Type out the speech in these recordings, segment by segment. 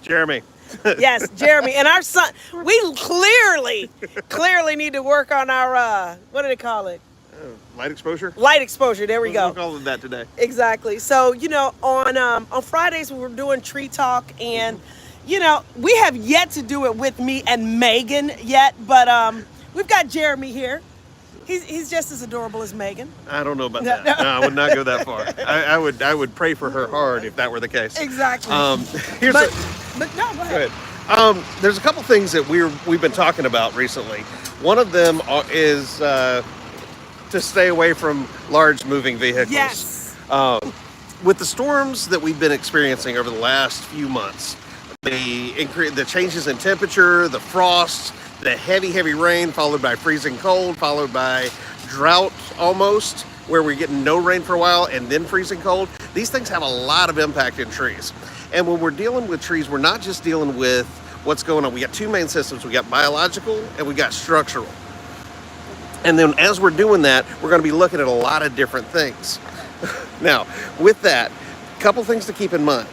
Jeremy. Yes, Jeremy. And our son, we clearly need to work on our, what do they call it? Light exposure? Light exposure. There we We'll go. call it that today. Exactly. So, on Fridays we're doing tree talk, and we have yet to do it with me and Megan yet, but we've got Jeremy here. He's just as adorable as Megan. I don't know about that. No, I would not go that far. I would pray for her hard if that were the case. Exactly. Here's but no, go ahead. There's a couple things that we've been talking about recently. One of them is to stay away from large moving vehicles. Yes. With the storms that we've been experiencing over the last few months, the changes in temperature, the frost, the heavy rain followed by freezing cold, followed by drought almost, where we're getting no rain for a while and then freezing cold. These things have a lot of impact in trees. And when we're dealing with trees, we're not just dealing with what's going on. We got two main systems. We got biological and we got structural. And then as we're doing that, we're going to be looking at a lot of different things. Now, with that, a couple things to keep in mind.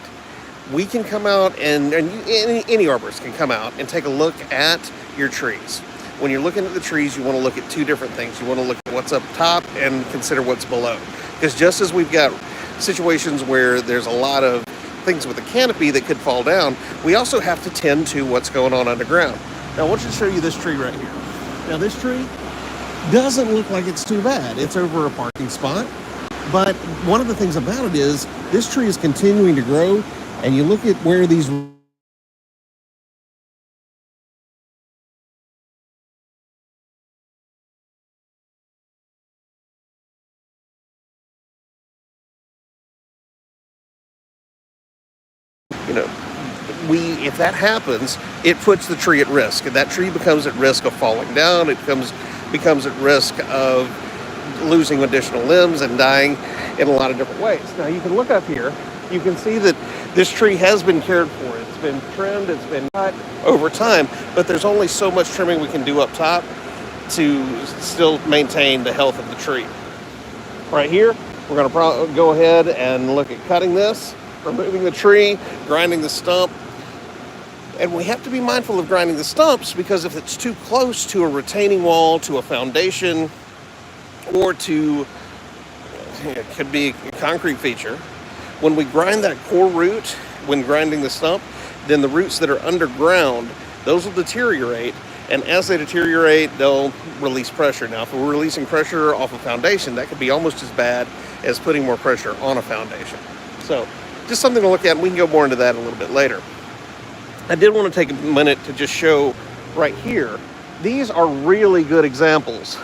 We can come out and any arborist can come out and take a look at your trees. When you're looking at the trees, you want to look at two different things. You want to look at what's up top and consider what's below. Because just as we've got situations where there's a lot of things with the canopy that could fall down, we also have to tend to what's going on underground. Now I want you to show you this tree right here. Now this tree doesn't look like it's too bad. It's over a parking spot. But one of the things about it is this tree is continuing to grow, and you look at where these if that happens, it puts the tree at risk, and that tree becomes at risk of falling down. It becomes at risk of losing additional limbs and dying in a lot of different ways. Now you can look up here, you can see that this tree has been cared for. It's been trimmed, it's been cut over time, but there's only so much trimming we can do up top to still maintain the health of the tree. Right here, we're going to go ahead and look at cutting this, removing the tree, grinding the stump. And we have to be mindful of grinding the stumps, because if it's too close to a retaining wall, to a foundation, or it could be a concrete feature, when we grind that core root, when grinding the stump, then the roots that are underground, those will deteriorate. And as they deteriorate, they'll release pressure. Now, if we're releasing pressure off a foundation, that could be almost as bad as putting more pressure on a foundation. So just something to look at, and we can go more into that a little bit later. I did want to take a minute to just show right here. These are really good examples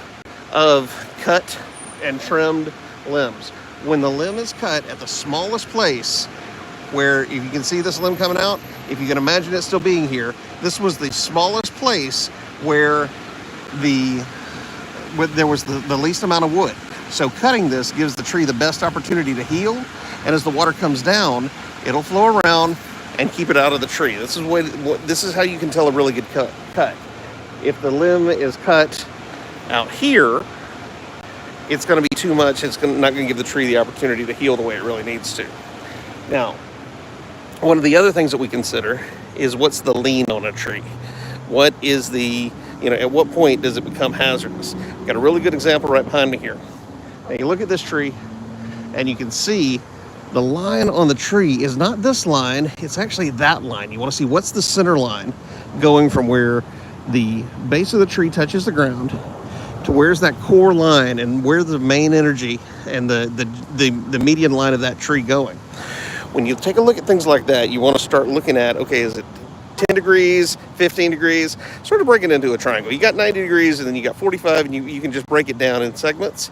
of cut and trimmed limbs. When the limb is cut at the smallest place, where if you can see this limb coming out, if you can imagine it still being here, this was the smallest place where there was the least amount of wood. So cutting this gives the tree the best opportunity to heal, and as the water comes down, it'll flow around and keep it out of the tree. This is how you can tell a really good cut. If the limb is cut out here, it's going to be too much. It's not going to give the tree the opportunity to heal the way it really needs to. Now, one of the other things that we consider is what's the lean on a tree. What is at what point does it become hazardous? I've got a really good example right behind me here. Now you look at this tree and you can see the line on the tree is not this line, it's actually that line. You want to see what's the center line going from where the base of the tree touches the ground to where's that core line, and where the main energy and the median line of that tree going. When you take a look at things like that, you want to start looking at, okay, is it 10 degrees, 15 degrees, sort of break it into a triangle. You got 90 degrees and then you got 45, and you can just break it down in segments.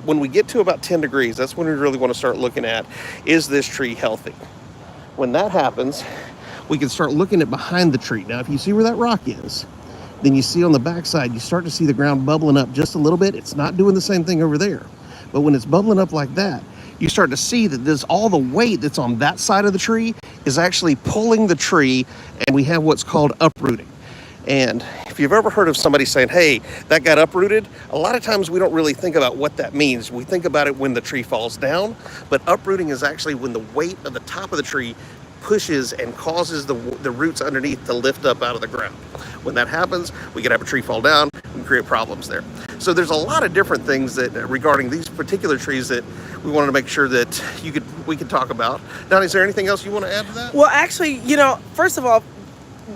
When we get to about 10 degrees, that's when we really want to start looking at, is this tree healthy? When that happens, we can start looking at behind the tree. Now, if you see where that rock is, then you see on the backside, you start to see the ground bubbling up just a little bit. It's not doing the same thing over there. But when it's bubbling up like that, you start to see that all the weight that's on that side of the tree is actually pulling the tree, and we have what's called uprooting. And if you've ever heard of somebody saying, hey, that got uprooted, a lot of times we don't really think about what that means. We think about it when the tree falls down, but uprooting is actually when the weight of the top of the tree pushes and causes the roots underneath to lift up out of the ground. When that happens, we could have a tree fall down and create problems there. So there's a lot of different things that regarding these particular trees that we wanted to make sure that we could talk about. Doni, is there anything else you want to add to that? Well, actually, first of all,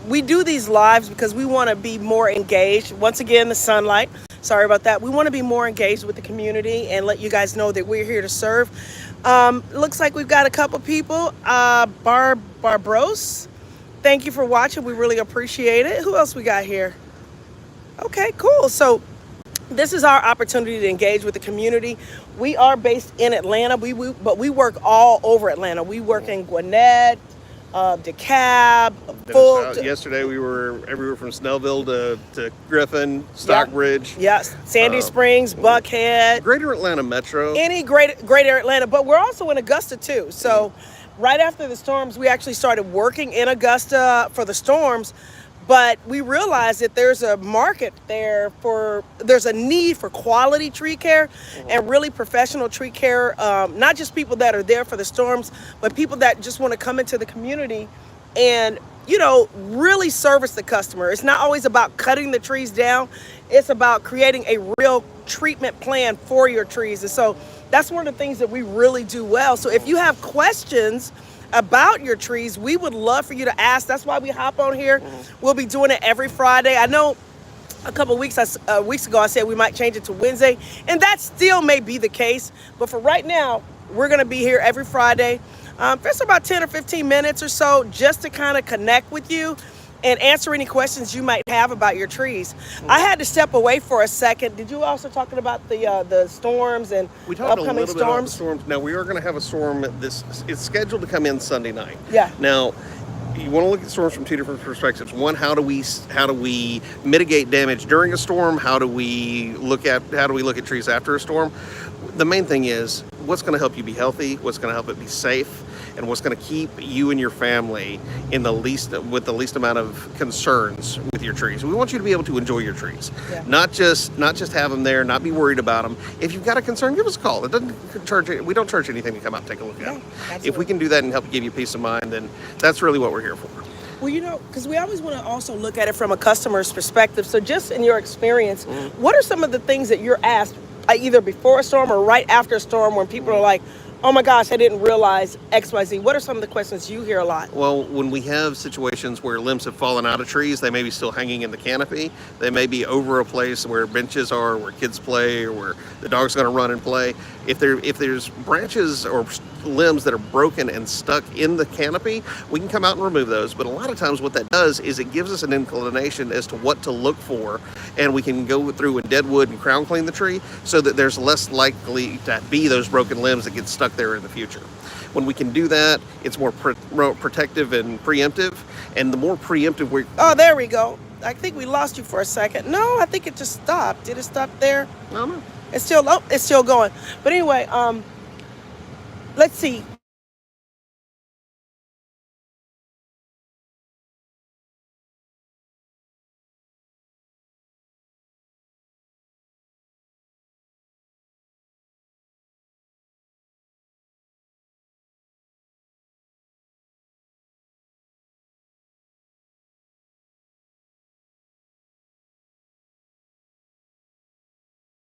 we do these lives because we want to be more engaged. Once again, the sunlight. Sorry about that. We want to be more engaged with the community and let you guys know that we're here to serve. Looks like we've got a couple people. Barbros, thank you for watching. We really appreciate it. Who else we got here? Okay, cool. So this is our opportunity to engage with the community. We are based in Atlanta, but we work all over Atlanta. We work in Gwinnett, DeKalb, yesterday we were everywhere from Snellville to Griffin, Stockbridge. Yes, Sandy Springs, Buckhead. Greater Atlanta Metro. Any greater Atlanta, but we're also in Augusta too. So right after the storms, we actually started working in Augusta for the storms. But we realized that there's a market there there's a need for quality tree care and really professional tree care. Not just people that are there for the storms, but people that just want to come into the community and, really service the customer. It's not always about cutting the trees down. It's about creating a real treatment plan for your trees. And so that's one of the things that we really do well. So if you have questions about your trees, we would love for you to ask. That's why we hop on here. We'll be doing it every Friday. I know a couple of weeks ago I said we might change it to Wednesday, and that still may be the case. But for right now, we're going to be here every Friday. Just about 10 or 15 minutes or so just to kind of connect with you and answer any questions you might have about your trees. I had to step away for a second. Did you also talking about the storms and we talked upcoming a little bit about the storms? Now we are going to have a storm. It's scheduled to come in Sunday night. Yeah. Now you want to look at storms from two different perspectives. One, how do we mitigate damage during a storm? How do we look at trees after a storm? The main thing is what's going to help you be healthy, what's going to help it be safe, and what's going to keep you and your family with the least amount of concerns with your trees. We want you to be able to enjoy your trees, not just have them there, not be worried about them. If you've got a concern, give us a call. We don't charge anything to come out and take a look at them. If we can do that and help give you peace of mind, then that's really what we're here for. Well, because we always want to also look at it from a customer's perspective. So just in your experience, what are some of the things that you're asked either before a storm or right after a storm when people are like, oh my gosh, I didn't realize XYZ. What are some of the questions you hear a lot? Well, when we have situations where limbs have fallen out of trees, they may be still hanging in the canopy. They may be over a place where benches are, where kids play, or where the dog's going to run and play. If there's branches or limbs that are broken and stuck in the canopy, we can come out and remove those. But a lot of times what that does is it gives us an inclination as to what to look for, and we can go through and deadwood and crown clean the tree so that there's less likely to be those broken limbs that get stuck there in the future. When we can do that, it's more protective and preemptive, and the more preemptive we... Oh, there we go. I think we lost you for a second. No, I think it just stopped. Did it stop there? No. It's still going. But anyway, let's see.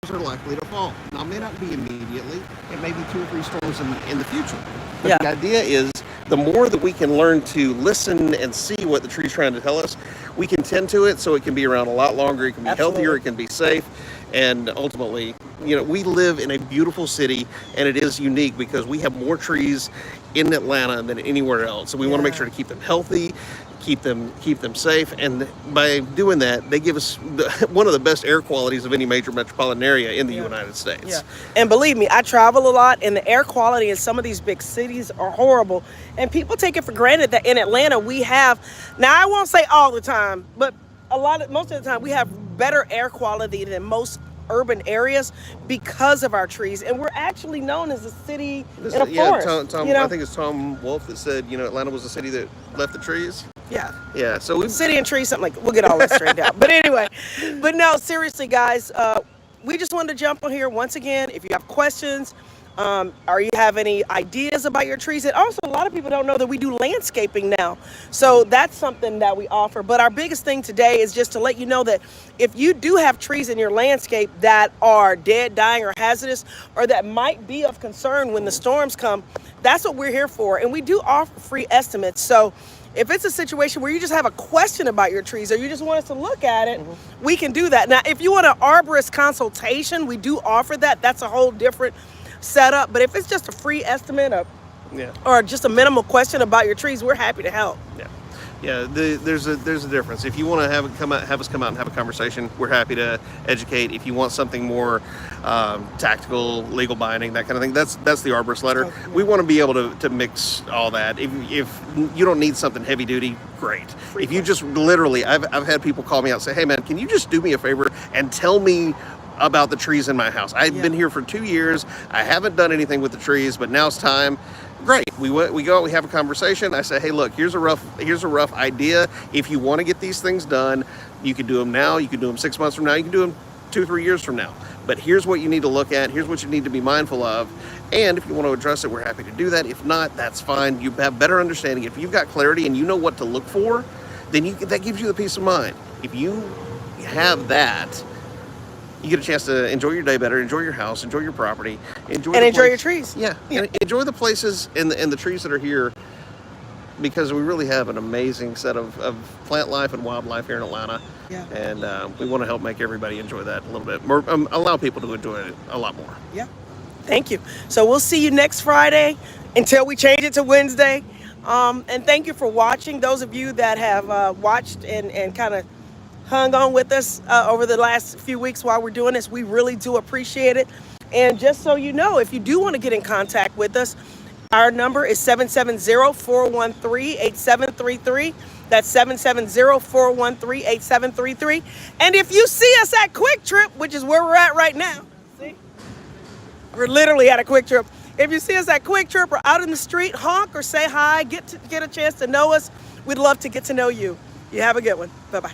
Are likely to fall. Now, it may not be immediately. It may be 2 or 3 storms in the future. But the idea is the more that we can learn to listen and see what the tree's trying to tell us, we can tend to it so it can be around a lot longer. It can be healthier. It can be safe. And ultimately, we live in a beautiful city, and it is unique because we have more trees in Atlanta than anywhere else. So we want to make sure to keep them healthy, keep them safe, and by doing that, they give us one of the best air qualities of any major metropolitan area in the United States. Yeah, and believe me, I travel a lot, and the air quality in some of these big cities are horrible, and people take it for granted that in Atlanta we have. Now, I won't say all the time, but most of the time we have better air quality than most urban areas because of our trees, and we're actually known as a city in a forest. I think it's Tom Wolfe that said, Atlanta was a city that left the trees. Yeah. So city and trees, something like. We'll get all that straightened out. But anyway, no, seriously, guys, we just wanted to jump on here once again. If you have questions, Or you have any ideas about your trees? And also, a lot of people don't know that we do landscaping now. So that's something that we offer. But our biggest thing today is just to let you know that if you do have trees in your landscape that are dead, dying, or hazardous, or that might be of concern when the storms come, that's what we're here for. And we do offer free estimates. So if it's a situation where you just have a question about your trees or you just want us to look at it, we can do that. Now, if you want an arborist consultation, we do offer that. That's a whole different setup. But if it's just a free estimate or just a minimal question about your trees, we're happy to help. Yeah, there's a difference. If you want to have us come out and have a conversation, we're happy to educate. If you want something more tactical, legal binding, that kind of thing, that's the arborist letter. Okay. We want to be able to mix all that. If you don't need something heavy duty, great. If you just literally, I've had people call me out and say, hey man, can you just do me a favor and tell me about the trees in my house? I've been here for 2 years. I haven't done anything with the trees, but now it's time. Great. We go out, we have a conversation. I say, hey, look, here's a rough idea. If you want to get these things done, you can do them now. You can do them 6 months from now. You can do them 2-3 years from now. But here's what you need to look at. Here's what you need to be mindful of. And if you want to address it, we're happy to do that. If not, that's fine. You have better understanding. If you've got clarity and you know what to look for, then that gives you the peace of mind. If you have that, you get a chance to enjoy your day better, enjoy your house, enjoy your property, enjoy your trees. Yeah, and enjoy the places and the trees that are here, because we really have an amazing set of plant life and wildlife here in Atlanta. Yeah. And we want to help make everybody enjoy that a little bit more, allow people to enjoy it a lot more. Yeah. Thank you. So we'll see you next Friday until we change it to Wednesday. And thank you for watching. Those of you that have watched and kind of hung on with us over the last few weeks while we're doing this, we really do appreciate it. And just so you know, if you do want to get in contact with us, our number is 770-413-8733. That's 770-413-8733. And if you see us at Quick Trip, which is where we're at right now, see, we're literally at a Quick Trip. If you see us at Quick Trip or out in the street, honk or say hi, get a chance to know us. We'd love to get to know you. You have a good one. Bye-bye.